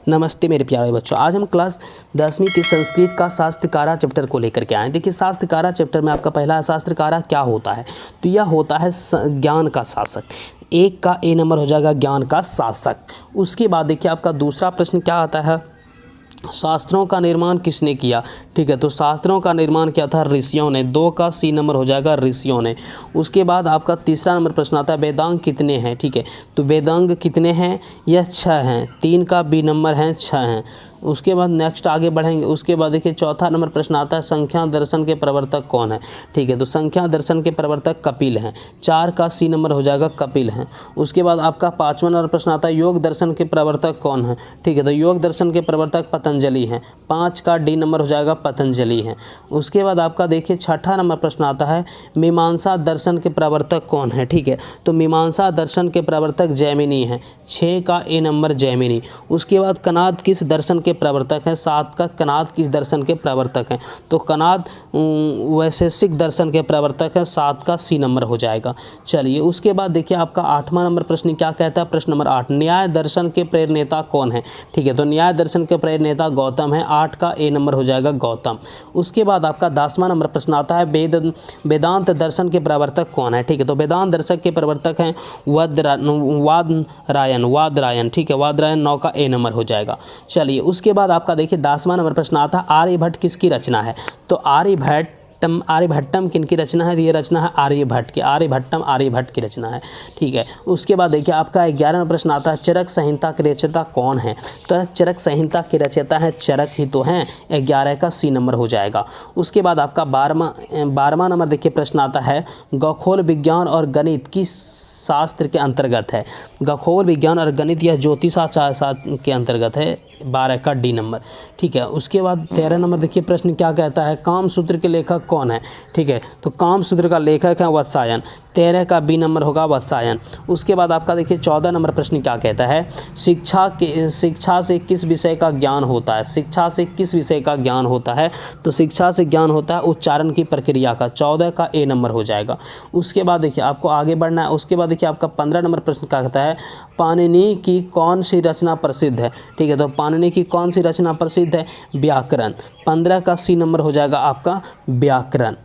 नमस्ते मेरे प्यारे बच्चों, आज हम क्लास 10वीं की संस्कृत का शास्त्रकारा चैप्टर को लेकर के आए। देखिए शास्त्रकारा चैप्टर में आपका पहला शास्त्रकारा क्या होता है, तो यह होता है ज्ञान का शासक। एक का ए नंबर हो जाएगा ज्ञान का शासक। उसके बाद देखिए आपका दूसरा प्रश्न क्या आता है, शास्त्रों का निर्माण किसने किया। ठीक है, तो शास्त्रों का निर्माण किया था ऋषियों ने। 2 का सी नंबर हो जाएगा ऋषियों ने। उसके बाद आपका तीसरा नंबर प्रश्न आता है वेदांग कितने हैं। ठीक है, तो वेदांग कितने हैं, यह 6 हैं। 3 का बी नंबर है 6 हैं। उसके बाद नेक्स्ट आगे बढ़ेंगे। उसके बाद देखिए चौथा नंबर प्रश्न आता है संख्या दर्शन के प्रवर्तक कौन है। ठीक है, तो संख्या दर्शन के प्रवर्तक कपिल हैं। 4 का सी नंबर हो जाएगा कपिल हैं। उसके बाद आपका 5वां नंबर प्रश्न आता है योग दर्शन के प्रवर्तक कौन है। ठीक है, तो योग दर्शन के प्रवर्तक पतंजलि हैं। 5 का डी नंबर हो जाएगा पतंजलि हैं। उसके बाद आपका देखिए 6ठा नंबर प्रश्न आता है मीमांसा दर्शन के प्रवर्तक कौन है। ठीक है, तो मीमांसा दर्शन के प्रवर्तक जैमिनी हैं। 6 का ए नंबर जैमिनी। उसके बाद कनाद किस दर्शन के प्रवर्तक हैं। 7 का कनाद किस दर्शन के प्रवर्तक हैं, तो कनाद वैशेषिक दर्शन के प्रवर्तक हैं। 7 का सी नंबर हो जाएगा। चलिए उसके बाद देखिए आपका 8वां नंबर प्रश्न क्या कहता है, प्रश्न नंबर 8 न्याय दर्शन के प्रेरणेता कौन है। ठीक है, तो न्याय दर्शन के प्रेरणेता गौतम है। 8 का ए नंबर हो जाएगा गौतम। उसके बाद आपका 10वां नंबर प्रश्न आता है वेदांत दर्शन के प्रवर्तक कौन है। ठीक है, तो वेदांत दर्शक के प्रवर्तक हैं वादरायण। ठीक है, वादरायण 9 का ए नंबर हो जाएगा। चलिए उसके बाद आपका देखिए 10वां नंबर प्रश्न आता है आर्यभट्ट किसकी रचना है, तो आर्यभट्टम किनकी रचना है, ये रचना है आर्यभट्ट की। आर्यभट्ट की रचना है। ठीक है, उसके बाद देखिए आपका 11वां प्रश्न आता है चरक संहिता के रचयिता कौन है, तो चरक संहिता के रचयिता है चरक ही तो हैं। 11 का सी नंबर हो जाएगा। उसके बाद आपका 12वां नंबर देखिए प्रश्न आता है खगोल विज्ञान और गणित किस शास्त्र के अंतर्गत है। खगोल विज्ञान और गणित यह ज्योतिषशास्त्र के अंतर्गत है। 12 का डी नंबर। ठीक है, उसके बाद 13 नंबर देखिए प्रश्न क्या कहता है कामसूत्र के लेखक कौन है। ठीक है, तो कामसूत्र का लेखक है वत्सायन। 13 का बी नंबर होगा वत्सायन। उसके बाद आपका देखिए 14 नंबर प्रश्न क्या कहता है शिक्षा से किस विषय का ज्ञान होता है। शिक्षा से किस विषय का ज्ञान होता है, तो शिक्षा से ज्ञान होता है उच्चारण की प्रक्रिया का। 14 का ए नंबर हो जाएगा। उसके बाद देखिए आपको आगे बढ़ना है। उसके बाद देखिए आपका 15 नंबर प्रश्न क्या कहता है पाणिनि की कौन सी रचना प्रसिद्ध है। ठीक है, तो पाणिनि की कौन सी रचना प्रसिद्ध है, व्याकरण। 15 का सी नंबर हो जाएगा आपका व्याकरण।